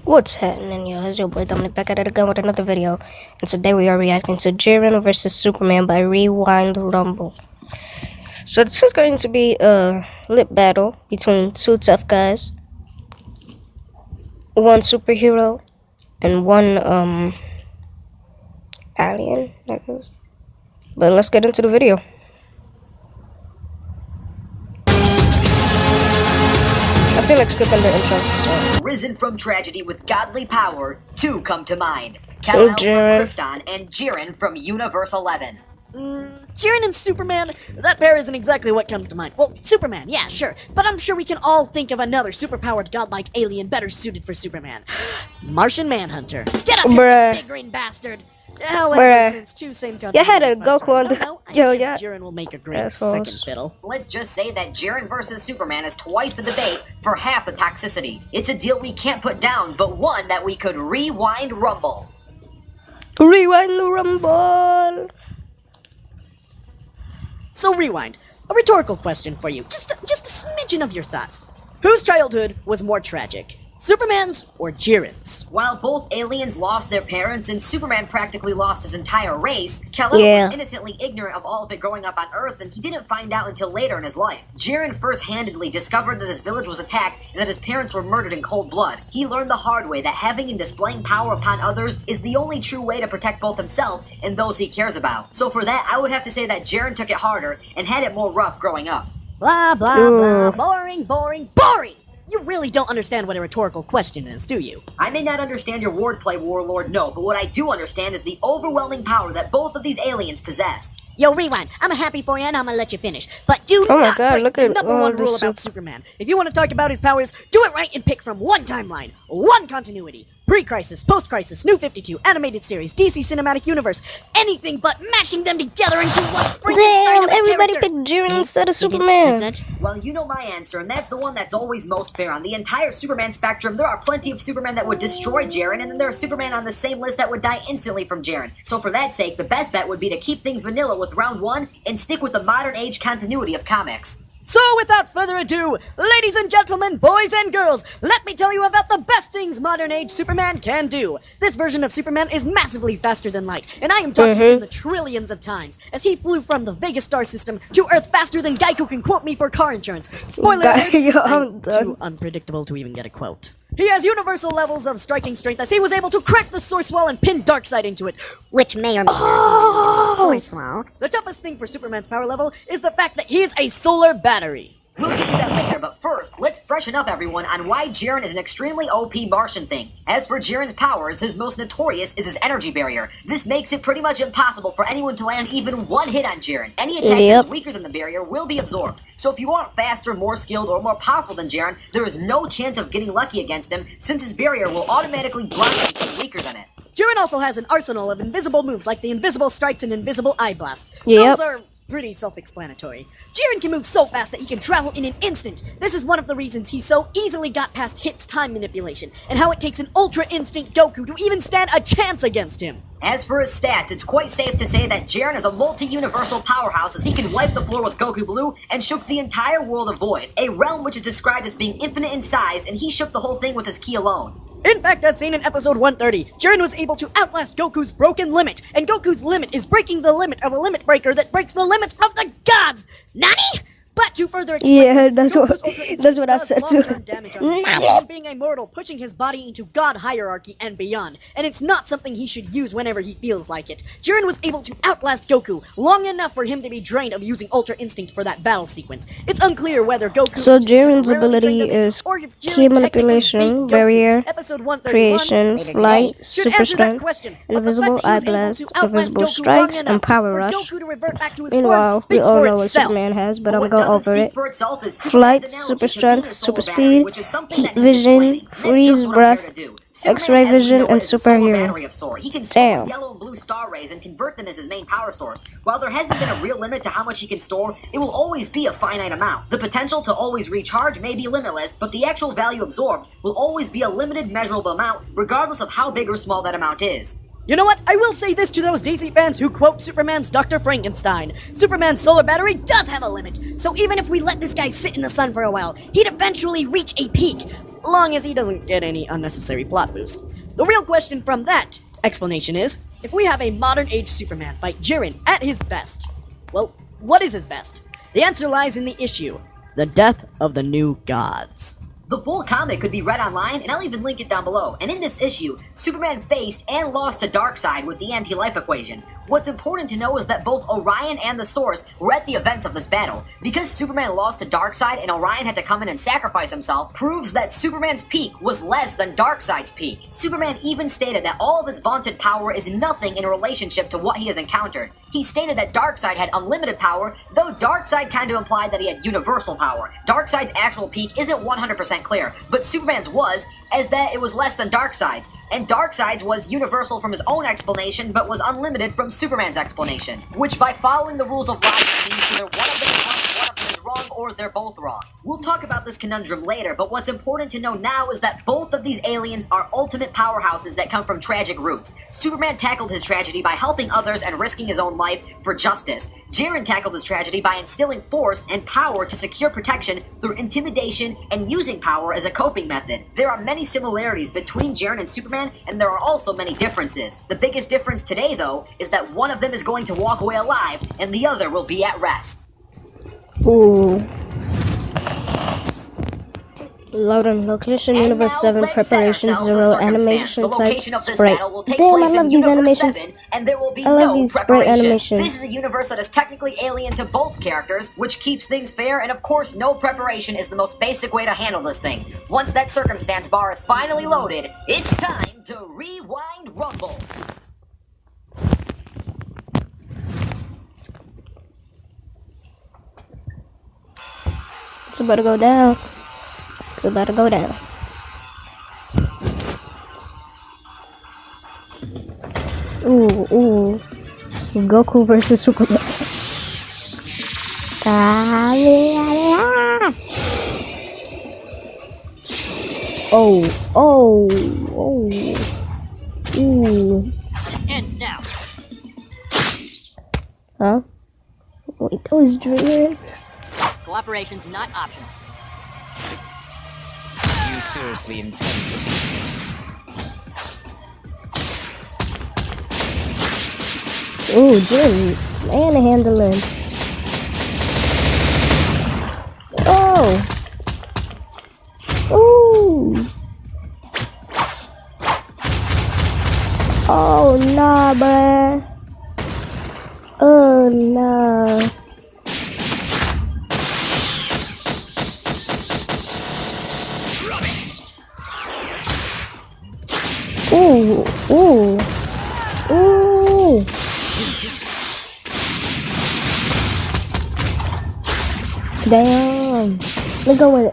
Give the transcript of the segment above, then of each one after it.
What's happening, y'all? It's your boy Dominic back at it again with another video. And today we are reacting to Jiren vs Superman by Rewind Rumble. So this is going to be a lip battle between two tough guys. One superhero and one alien, I guess. But let's get into the video. I feel like skipping the intro. So. Risen from tragedy with godly power, two come to mind. Kal-El from Krypton and Jiren from Universe 11. Jiren and Superman? That pair isn't exactly what comes to mind. Well, Superman, yeah, sure. But I'm sure we can all think of another superpowered godlike alien better suited for Superman. Martian Manhunter. Get up here, you big green bastard! However, since two same countries... You had a Goku on the... Jiren will make a great second fiddle. Let's just say that Jiren versus Superman is twice the debate for half the toxicity. It's a deal we can't put down, but one that we could rewind rumble. Rewind the rumble! So Rewind, a rhetorical question for you. Just a smidgen of your thoughts. Whose childhood was more tragic? Superman's or Jiren's? While both aliens lost their parents and Superman practically lost his entire race, Kal-El was innocently ignorant of all of it growing up on Earth, and he didn't find out until later in his life. Jiren first-handedly discovered that his village was attacked and that his parents were murdered in cold blood. He learned the hard way that having and displaying power upon others is the only true way to protect both himself and those he cares about. So for that, I would have to say that Jiren took it harder and had it more rough growing up. Blah, blah, blah. Boring, boring, boring! You really don't understand what a rhetorical question is, do you? I may not understand your wordplay, Warlord, no, but what I do understand is the overwhelming power that both of these aliens possess. Yo, Rewind, I'm happy for you and I'm gonna let you finish. But do not break the number one rule about Superman. If you want to talk about his powers, do it right and pick from one timeline, one continuity. Pre-Crisis, Post-Crisis, New 52, Animated Series, DC Cinematic Universe, anything but mashing them together into one Damn, everybody picked Jiren instead of Superman. Well, you know my answer, and that's the one that's always most fair. On the entire Superman spectrum, there are plenty of Supermen that would destroy Jiren, and then there are Superman on the same list that would die instantly from Jiren. So for that sake, the best bet would be to keep things vanilla with round one, and stick with the modern age continuity of comics. So without further ado, ladies and gentlemen, boys and girls, let me tell you about the best things modern age Superman can do. This version of Superman is massively faster than light, and I am talking in the trillions of times, as he flew from the Vega star system to Earth faster than Geico can quote me for car insurance. Spoiler alert, I'm too unpredictable to even get a quote. He has universal levels of striking strength as he was able to crack the source wall and pin Darkseid into it, which may or may not be the source wall. The toughest thing for Superman's power level is the fact that he is a solar battery. We'll get to that later, but first, let's freshen up everyone on why Jiren is an extremely OP Martian thing. As for Jiren's powers, his most notorious is his energy barrier. This makes it pretty much impossible for anyone to land even one hit on Jiren. Any attack that's weaker than the barrier will be absorbed. So if you aren't faster, more skilled, or more powerful than Jiren, there is no chance of getting lucky against him, since his barrier will automatically blind anything weaker than it. Jiren also has an arsenal of invisible moves like the Invisible Strikes and Invisible Eye Blast. Those are pretty self-explanatory. Jiren can move so fast that he can travel in an instant. This is one of the reasons he so easily got past Hit's time manipulation, and how it takes an Ultra Instinct Goku to even stand a chance against him. As for his stats, it's quite safe to say that Jiren is a multi-universal powerhouse, as he can wipe the floor with Goku Blue and shook the entire world of Void, a realm which is described as being infinite in size, and he shook the whole thing with his ki alone. In fact, as seen in episode 130, Jiren was able to outlast Goku's broken limit, and Goku's limit is breaking the limit of a limit breaker that breaks the limits of the gods! Nani? But to further explain, that's what I said too. Being a mortal, pushing his body into god hierarchy and beyond, and it's not something he should use whenever he feels like it. Jiren was able to outlast Goku long enough for him to be drained of using Ultra Instinct for that battle sequence. It's unclear whether Goku... So Jiren's ability is ki manipulation, barrier, creation, flight, super strength, invisible eye blast, invisible strikes, and power rush. Meanwhile, we all know what Superman has, but I'm going over it. Flight, super strength, super speed, heat vision, freeze breath, X-ray vision, and superhero. He can store yellow and blue star rays and convert them as his main power source. While there hasn't been a real limit to how much he can store, it will always be a finite amount. The potential to always recharge may be limitless, but the actual value absorbed will always be a limited measurable amount, regardless of how big or small that amount is. You know what? I will say this to those DC fans who quote Superman's Dr. Frankenstein. Superman's solar battery does have a limit, so even if we let this guy sit in the sun for a while, he'd eventually reach a peak, long as he doesn't get any unnecessary plot boosts. The real question from that explanation is, if we have a modern-age Superman fight Jiren at his best, well, what is his best? The answer lies in the issue, the death of the new gods. The full comic could be read online, and I'll even link it down below. And in this issue, Superman faced and lost to Darkseid with the anti-life equation. What's important to know is that both Orion and the Source were at the events of this battle. Because Superman lost to Darkseid and Orion had to come in and sacrifice himself, proves that Superman's peak was less than Darkseid's peak. Superman even stated that all of his vaunted power is nothing in relationship to what he has encountered. He stated that Darkseid had unlimited power, though Darkseid kind of implied that he had universal power. Darkseid's actual peak isn't 100% clear, but Superman's was, as that it was less than Darkseid's. And Darkseid's was universal from his own explanation, but was unlimited from Superman's explanation. Which, by following the rules of logic, means either one of them is right, one of them is wrong, or they're both wrong. We'll talk about this conundrum later, but what's important to know now is that both of these aliens are ultimate powerhouses that come from tragic roots. Superman tackled his tragedy by helping others and risking his own life for justice. Jiren tackled his tragedy by instilling force and power to secure protection through intimidation and using power as a coping method. There are many similarities between Jiren and Superman, and there are also many differences. The biggest difference today, though, is that one of them is going to walk away alive, and the other will be at rest. Ooh. Loading location, And Universe now, 7, let's Preparation set ourselves 0, a circumstance. animation The location of this sprite. battle will take Damn, place I love in these Universe animations. 7, and there will be I love no these sprite preparation. animations. This is a universe that is technically alien to both characters, which keeps things fair, and of course, no preparation is the most basic way to handle this thing. Once that circumstance bar is finally loaded, it's time to rewind rumble. It's about to go down. It's about to go down. Ooh. Goku versus Superman. Oh. Ooh. This ends now. Huh? Wait, those dreams. Cooperation's not optional. Do you seriously intend to? Ooh, Jim, manhandling. Oh. Ooh. Oh, nah, bruh. Oh, nah. Ooh. Damn. They're going in.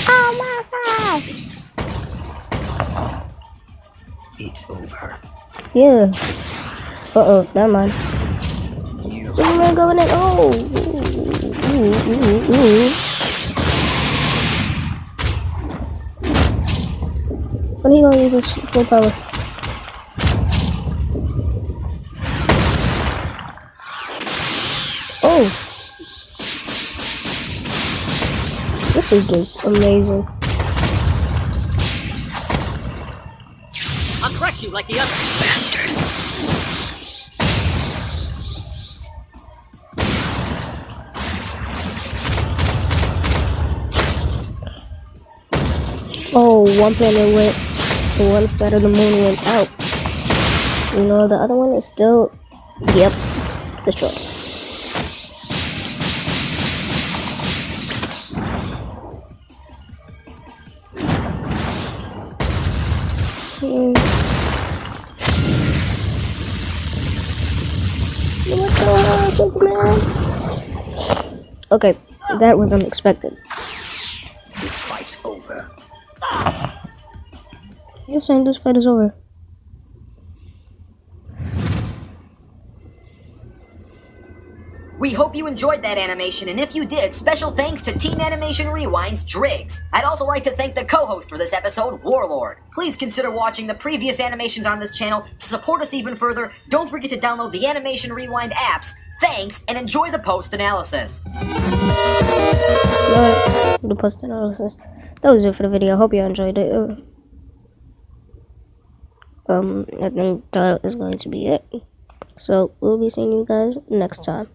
Oh my gosh. It's over. Yeah. Uh-oh, never mind. Superman going in. Oh. Ooh. When are you gonna use this full power? Oh. This is just amazing. I'll crush you like the others. Bastard. Oh, one planet went to one side of the moon went out. You know, the other one is still, yep, destroyed. What's going on, Superman? Okay, that was unexpected. This fight's over. You're saying this fight is over? We hope you enjoyed that animation, and if you did, special thanks to Team Animation Rewind's Driggs. I'd also like to thank the co-host for this episode, Warlord. Please consider watching the previous animations on this channel to support us even further. Don't forget to download the Animation Rewind apps. Thanks, and enjoy the post-analysis. The post-analysis. That was it for the video. I hope you enjoyed it. I think that is going to be it. So, we'll be seeing you guys next time.